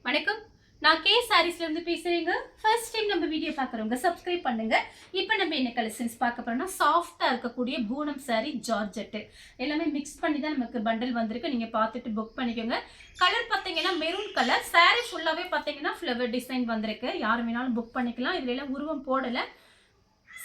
வணக்கம். நான் கே சாரீஸ்ல இருந்து பேசுறேங்க. ஃபர்ஸ்ட் டைம் நம்ம வீடியோ பார்க்குறவங்க சப்ஸ்கிரைப் பண்ணுங்க. இப்போ நம்ம என்ன கலெக்ஷன்ஸ் பார்க்க போறோம்னா சாஃப்ட்டா இருக்கக்கூடிய பூனம் சாரி ஜார்ஜெட் எல்லாமே மிக்ஸ் பண்ணி தான் நமக்கு பண்டல் வந்திருக்கு. நீங்க பார்த்துட்டு புக் பண்ணிக்கோங்க. கலர் பார்த்தீங்கன்னா மெரூன் கலர். சாரி ஃபுல்லாவே பார்த்தீங்கன்னா ஃப்ளவர் டிசைன் வந்திருக்கு. யார் வேணாலும் புக் பண்ணிக்கலாம். இதுல எல்லாம் உருவம் போடல.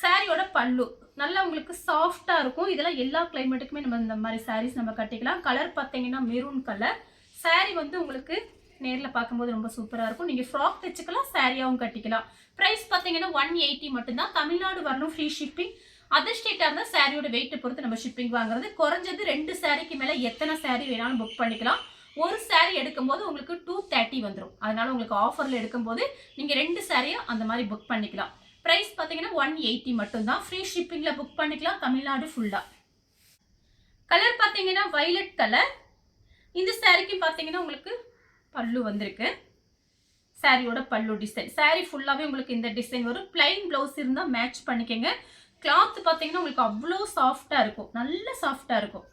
சாரியோட பல்லு நல்லா உங்களுக்கு சாஃப்டா இருக்கும். இதெல்லாம் எல்லா கிளைமேட்டுக்குமே நம்ம இந்த மாதிரி சாரீஸ் நம்ம கட்டிக்கலாம். கலர் பார்த்தீங்கன்னா மெரூன் கலர். சாரி வந்து உங்களுக்கு நேரில் பார்க்கும்போது ரொம்ப சூப்பராக இருக்கும். நீங்கள் ஃப்ராக் தைச்சிக்கலாம், சாரியாகவும் கட்டிக்கலாம். ப்ரைஸ் பார்த்தீங்கன்னா 180 மட்டும்தான். தமிழ்நாடு வரணும், ஃப்ரீ ஷிப்பிங். அதர் ஸ்டேட்டாக இருந்தால் சாரியோட வெயிட்டை பொறுத்து நம்ம ஷிப்பிங் வாங்குறது. குறைஞ்சது 2 சாரிக்கு மேலே எத்தனை சாரி வேணாலும் புக் பண்ணிக்கலாம். ஒரு சாரி எடுக்கும்போது உங்களுக்கு 230 வந்துடும். அதனால உங்களுக்கு ஆஃபரில் எடுக்கும்போது நீங்கள் 2 சாரியை அந்த மாதிரி புக் பண்ணிக்கலாம். ப்ரைஸ் பார்த்தீங்கன்னா 180 மட்டும்தான். ஃப்ரீ ஷிப்பிங்கில் புக் பண்ணிக்கலாம் தமிழ்நாடு ஃபுல்லாக. கலர் பார்த்தீங்கன்னா வைலட் கலர். இந்த சாரிக்கு பார்த்தீங்கன்னா உங்களுக்கு பல்லு வந்திருக்கு. சாரியோட பல்லு டிசைன். சாரி ஃபுல்லாகவே உங்களுக்கு இந்த டிசைன் வரும். பிளைன் ப்ளவுஸ் இருந்தால் மேட்ச் பண்ணிக்கோங்க. கிளாத் பார்த்தீங்கன்னா உங்களுக்கு அவ்வளோ சாஃப்டாக இருக்கும். நல்ல சாஃப்டாக இருக்கும்.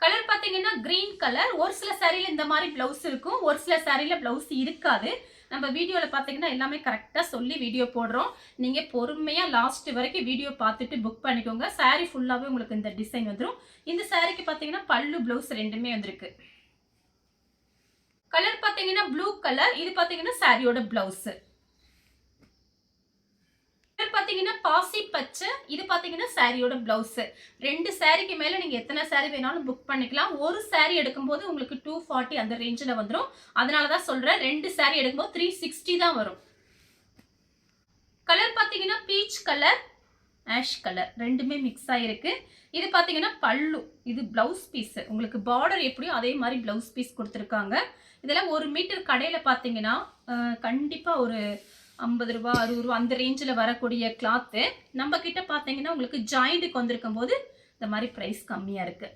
கலர் பார்த்தீங்கன்னா கிரீன் கலர். ஒரு சில சாரியில் இந்த மாதிரி ப்ளவுஸ் இருக்கும், ஒரு சில சாரியில் ப்ளவுஸ் இருக்காது. நம்ம வீடியோவில் பார்த்தீங்கன்னா எல்லாமே கரெக்டாக சொல்லி வீடியோ போடுறோம். நீங்கள் பொறுமையாக லாஸ்ட் வரைக்கும் வீடியோ பார்த்துட்டு புக் பண்ணிக்கோங்க. சாரி ஃபுல்லாகவே உங்களுக்கு இந்த டிசைன் வந்துடும். இந்த சாரிக்கு பார்த்தீங்கன்னா பல்லு ப்ளவுஸ் ரெண்டுமே வந்திருக்கு. கலர் பார்த்தீங்கன்னா ப்ளூ கலர். இது பார்த்தீங்கன்னா சாரியோட பிளவுஸ். கலர் பார்த்தீங்கன்னா பாசி பச்சை. இது பார்த்தீங்கன்னா சாரியோட பிளவுஸ். 2 சாரிக்கு மேல நீங்க எத்தனை சாரி வேணாலும் புக் பண்ணிக்கலாம். ஒரு சாரி எடுக்கும்போது உங்களுக்கு 240 அந்த ரேஞ்சில் வந்துடும். அதனால தான் சொல்றேன், 2 சாரி எடுக்கும்போது 360 தான் வரும். கலர் பார்த்தீங்கன்னா பீச் கலர், ஆஷ் கலர் ரெண்டுமே மிக்ஸ் ஆயிருக்கு. இது பார்த்தீங்கன்னா பல்லு. இது பிளவுஸ் பீஸ். உங்களுக்கு பார்டர் எப்படியோ அதே மாதிரி பிளவுஸ் பீஸ் கொடுத்துருக்காங்க. இதெல்லாம் 1 மீட்டர் கடையில் பார்த்தீங்கன்னா கண்டிப்பாக ஒரு 50 ரூபா 60 ரூபா அந்த ரேஞ்சில் வரக்கூடிய கிளாத்து. நம்ம கிட்ட பார்த்தீங்கன்னா உங்களுக்கு ஜாயிண்ட்டுக்கு வந்திருக்கும் போது இந்த மாதிரி ப்ரைஸ் கம்மியாக இருக்கு.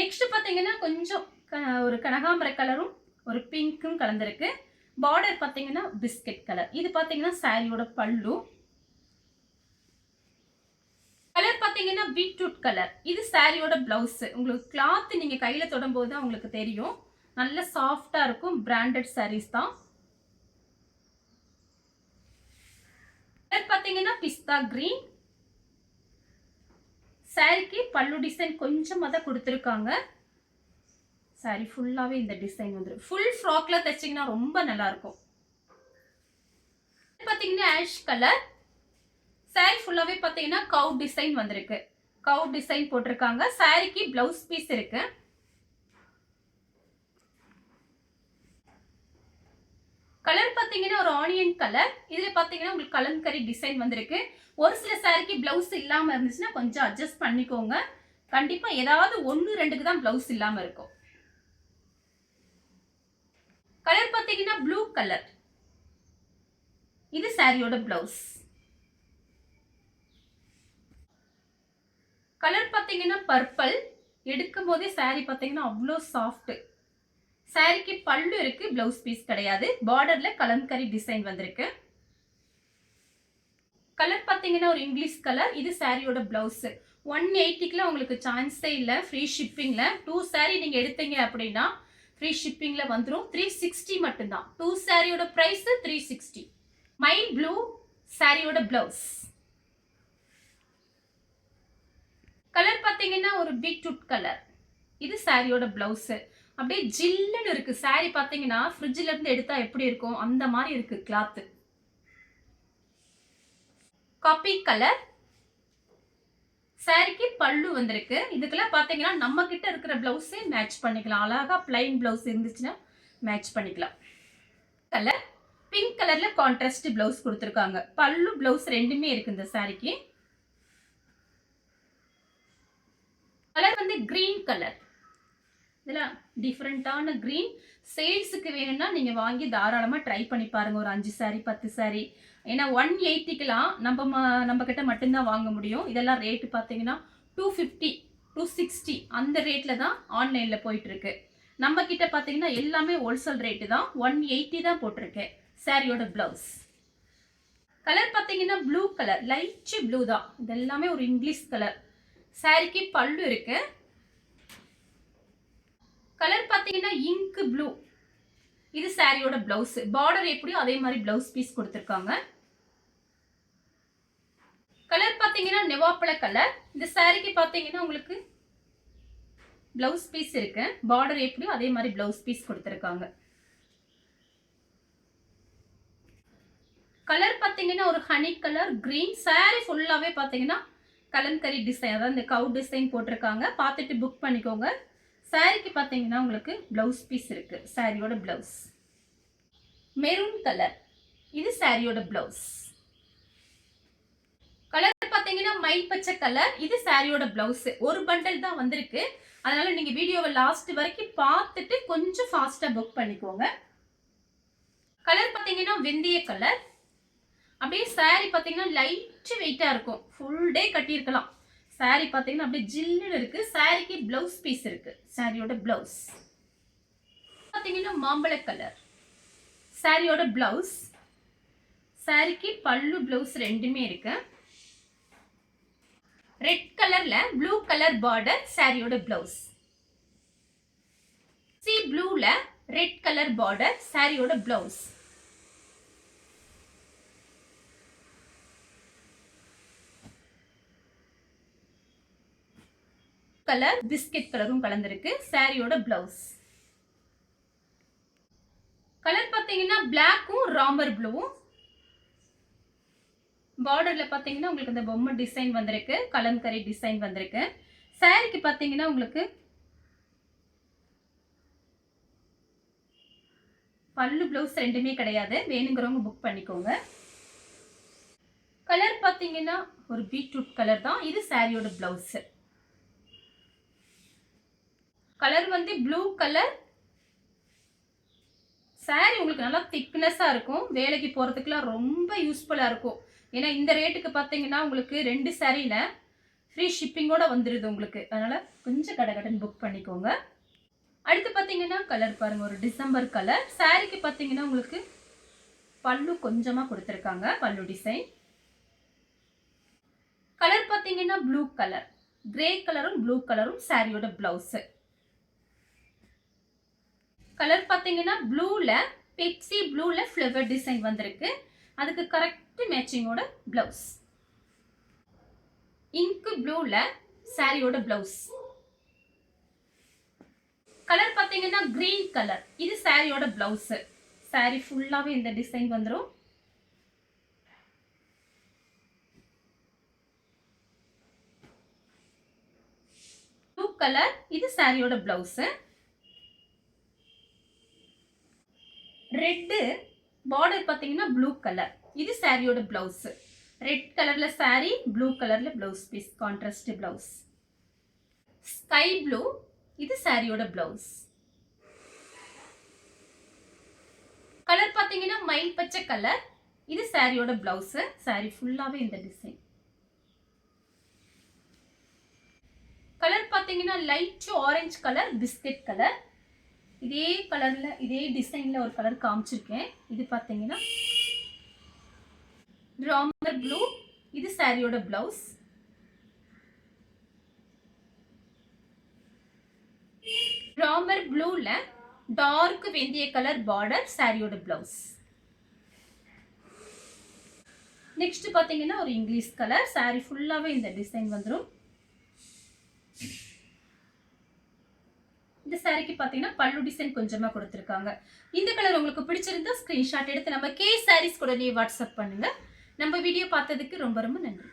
நெக்ஸ்ட் பார்த்தீங்கன்னா கொஞ்சம் ஒரு கனகாம்பர கலரும் ஒரு பிங்க்கும் கலந்துருக்கு. பார்டர் பார்த்தீங்கன்னா பிஸ்கட் கலர். இது பார்த்தீங்கன்னா சாரியோட பல்லு. கலர் பார்த்தீங்கன்னா பீட்ரூட் கலர். இது சாரியோட பிளவுஸ். உங்களுக்கு கிளாத் நீங்க கையில தொடும்போது தான் உங்களுக்கு தெரியும். நல்ல சாஃப்டா இருக்கும். பிராண்டட் சாரீஸ் தான். கலர் பார்த்தீங்கன்னா பிஸ்தா கிரீன். சாரிக்கு பல்லு டிசைன் கொஞ்சமா தான் கொடுத்துருக்காங்க. சாரி ஃபுல்லாவே இந்த டிசைன் வந்துடும். ஃபுல் ஃப்ராக்ல தைச்சிங்கன்னா ரொம்ப நல்லா இருக்கும். பார்த்தீங்கன்னா ஆஷ் கலர். சாரி ஃபுல்லாவே பார்த்தீங்கன்னா கவ் டிசைன் வந்திருக்கு. கவ் டிசைன் போட்டிருக்காங்க. சாரிக்கு பிளவுஸ் பீஸ் இருக்கு. கலர் பார்த்தீங்கன்னா ஒரு ஆனியன் கலர். இதுல பார்த்தீங்கன்னா உங்களுக்கு கலம்கரி டிசைன் வந்திருக்கு. ஒரு சில சாரிக்கு பிளவுஸ் இல்லாம இருந்துச்சுன்னா கொஞ்சம் அட்ஜஸ்ட் பண்ணிக்கோங்க. கண்டிப்பா ஏதாவது 1 2க்கு தான் பிளவுஸ் இல்லாம இருக்கும். கலர் பார்த்தீங்கன்னா ப்ளூ கலர். இது சாரியோட பிளவுஸ். கலர் பார்த்தீங்கன்னா பர்பிள். எடுக்கும் போதே சாரி பார்த்தீங்கன்னா அவ்வளோ சாஃப்ட். சாரிக்கு பல்லு இருக்கு, பிளவுஸ் பீஸ் கிடையாது. பார்டர்ல கலம்கரி டிசைன் வந்திருக்கு. கலர் பார்த்தீங்கன்னா ஒரு இங்கிலீஷ் கலர். இது சாரியோட பிளவுஸ். 180க்குல உங்களுக்கு சான்ஸே இல்லை. ஃப்ரீ ஷிப்பிங்ல 2 சாரி நீங்க எடுத்தீங்க அப்படின்னா ஃப்ரீ ஷிப்பிங்ல வந்துடும். 360 மட்டும்தான். 2 சாரியோட பிரைஸ் 360. மைல் ப்ளூ சாரியோட பிளவுஸ். கலர் பார்த்தீங்கன்னா ஒரு பீட்ரூட் கலர். இது சாரியோட பிளவுஸ். அப்படியே ஜில்லுன்னு இருக்கு. சாரி பார்த்தீங்கன்னா ஃப்ரிட்ஜ்ல இருந்து எடுத்தா எப்படி இருக்கும் அந்த மாதிரி இருக்கு கிளாத். Coffee colour. சாரிக்கு பல்லு வந்திருக்கு. இதுக்கெல்லாம் பார்த்தீங்கன்னா நம்ம கிட்ட இருக்கிற பிளவுஸே மேட்ச் பண்ணிக்கலாம். அழகா பிளைன் பிளவுஸ் இருந்துச்சுன்னா மேட்ச் பண்ணிக்கலாம். கலர் பிங்க் கலர்ல கான்ட்ராஸ்ட் பிளவுஸ் கொடுத்துருக்காங்க. பல்லு பிளவுஸ் ரெண்டுமே இருக்கு இந்த சாரிக்கு. கலர் வந்து கிரீன் கலர். இதெல்லாம் டிஃப்ரெண்டான கிரீன். சேல்ஸுக்கு வேணும்னா நீங்க வாங்கி தாராளமா ட்ரை பண்ணி பாருங்க. ஒரு 5 சாரி 10 சாரி. ஏன்னா 180க்குலாம் நம்ம கிட்ட மட்டும்தான் வாங்க முடியும். இதெல்லாம் ரேட்டு பார்த்தீங்கன்னா 250 260 அந்த ரேட்ல தான் ஆன்லைன்ல போயிட்டு இருக்கு. நம்ம கிட்ட பார்த்தீங்கன்னா எல்லாமே ஹோல்சேல் ரேட்டு தான். 180 தான் போட்டிருக்கேன். சாரியோட பிளவுஸ். கலர் பார்த்தீங்கன்னா ப்ளூ கலர். லைட் ப்ளூ தான். இது எல்லாமே ஒரு இங்கிலீஷ் கலர். சாரிக்கு பல்லு இருக்கு. இங்கு ப்ளூ, இது சாரியோட பிளவுஸ். பார்டர் எப்படியோ அதே மாதிரி பிளவுஸ் பீஸ் கொடுத்துருக்காங்க. கலர் பாத்தீங்கன்னா நெவாப்பழ கலர். இந்த சாரிக்கு பாத்தீங்கன்னா உங்களுக்கு பிளவுஸ் பீஸ் இருக்கு. பார்டர் எப்படியோ அதே மாதிரி பிளவுஸ் பீஸ் கொடுத்துருக்காங்க. கலர் பாத்தீங்கன்னா ஒரு ஹனி கலர் கிரீன். சாரி ஃபுல்லாவே பாத்தீங்கன்னா கலம்கரி டிசைன், அதாவது இந்த கவு டிசைன் போட்டிருக்காங்க. பார்த்துட்டு புக் பண்ணிக்கோங்க. சாரிக்கு பாத்தீங்கன்னா உங்களுக்கு பிளவுஸ் பீஸ் இருக்கு. சாரியோட பிளவுஸ் மெரூன் கலர், இது சாரியோட பிளவுஸ். கலர் பாத்தீங்கன்னா மயில் பச்சை கலர், இது சாரியோட பிளவுஸ். ஒரு பண்டல் தான் வந்திருக்கு, அதனால நீங்க வீடியோவை லாஸ்ட் வரைக்கும் பார்த்துட்டு கொஞ்சம் ஃபாஸ்டா புக் பண்ணிக்கோங்க. கலர் பாத்தீங்கன்னா வெந்தய கலர். அப்படியே சாரி பாத்தீங்கன்னா லைட் வெயிட்டா இருக்கும், ஃபுல் டே கட்டியிருக்கலாம். சாரி பாத்தீங்கன்னா அப்படியே ஜில்லுன்னு இருக்கு. சாரிக்கு பிளவுஸ் பீஸ் இருக்கு. சாரியோட பிளவுஸ் பாத்தீங்கன்னா மாம்பழ கலர், சாரியோட பிளவுஸ். சாரிக்கு பல்லு பிளவுஸ் ரெண்டுமே இருக்கு. ரெட் கலர்ல ப்ளூ கலர் பார்டர், சாரியோட பிளவுஸ். சி ப்ளூல ரெட் கலர் பார்டர், சாரியோட பிளவுஸ். கலர் பிஸ்கட் கலரும் கலந்திருக்கு. சாரியோட பிளவுஸ். கலர் பாத்தீங்கன்னா பிளாக்கும் ராமர் ப்ளூவும். பார்டர்ல பாத்தீங்கன்னா உங்களுக்கு இந்த பொம்மை டிசைன் வந்திருக்கு, கலம்கரி டிசைன் வந்திருக்கு. சாரிக்கு பாத்தீங்கன்னா உங்களுக்கு பல்லு பிளவுஸ் ரெண்டுமே கிடையாது, வேணுங்கிறவங்க புக் பண்ணிக்கோங்க. கலர் பாத்தீங்கன்னா ஒரு பீட்ரூட் கலர் தான், இது சாரியோட பிளவுஸ். கலர் வந்து ப்ளூ கலர். சாரி உங்களுக்கு நல்லா திக்னஸா இருக்கும், வேலைக்கு போறதுக்குலாம் ரொம்ப யூஸ்ஃபுல்லா இருக்கும். ஏன்னா இந்த ரேட்டுக்கு பார்த்தீங்கன்னா உங்களுக்கு 2 சாரியில ஃப்ரீ ஷிப்பிங்கோட வந்துடுது உங்களுக்கு. அதனால கொஞ்சம் கடகடன் புக் பண்ணிக்கோங்க. அடுத்து பார்த்தீங்கன்னா கலர் பாருங்க, ஒரு டிசம்பர் கலர். சாரிக்கு பார்த்தீங்கன்னா உங்களுக்கு பல்லு கொஞ்சமாக கொடுத்துருக்காங்க, பல்லு டிசைன். கலர் பார்த்தீங்கன்னா ப்ளூ கலர், கிரே கலரும் ப்ளூ கலரும் சாரியோட பிளவுஸ். கலர் பார்த்தீங்கன்னா ப்ளூல பெப்சி ப்ளூல ஃப்ளவர் டிசைன் வந்திருக்கு, அதுக்கு கரெக்ட் மேட்சிங்கோட பிளவுஸ். இங்கு ப்ளூல சாரியோட பிளவுஸ். கலர் பாத்தீங்கன்னா கிரீன் கலர், இது சாரியோட பிளவுஸ். சாரி ஃபுல்லாவே இந்த டிசைன் வந்துரும். ப்ளூ கலர், இது சாரியோட பிளவுஸ். ரெட் பார்டர் பாத்தீங்கன்னா ப்ளூ கலர், இது சாரியோட பிளவுஸ். ரெட் கலர்ல சாரி, ப்ளூ கலர்ல blouse piece, contrast blouse. Sky blue, இது சாரியோட பிளவுஸ். கலர் பாத்தீங்கன்னா மயில் பச்சை கலர், இது சாரியோட பிளவுஸ். சாரி ஃபுல்லாவே இந்த டிசைன். கலர் பாத்தீங்கன்னா light orange colour, biscuit colour. இதே கலர்ல இதே டிசைன்ல ஒரு கலர் காமிச்சிருக்கேன். இது பாத்தீங்கன்னா ராமர் ப்ளூ, இது சாரியோட பிளவுஸ். ராமர் ப்ளூல டார்க் வெந்தய கலர் பார்டர், சாரியோட பிளவுஸ். நெக்ஸ்ட் பாத்தீங்கன்னா ஒரு இங்கிலீஷ் கலர். சாரி ஃபுல்லாவே இந்த டிசைன் வந்துரும். இந்த சாரிக்கு பாத்தீங்கன்னா பல்லு டிசைன் கொஞ்சமா கொடுத்திருக்காங்க. இந்த கலர் உங்களுக்கு பிடிச்சிருந்தா ஸ்கிரீன்ஷாட் எடுத்து நம்ம கே சாரீஸ் கூட வாட்ஸ்அப் பண்ணுங்க. நம்ம வீடியோ பார்த்ததுக்கு ரொம்ப ரொம்ப நன்றி.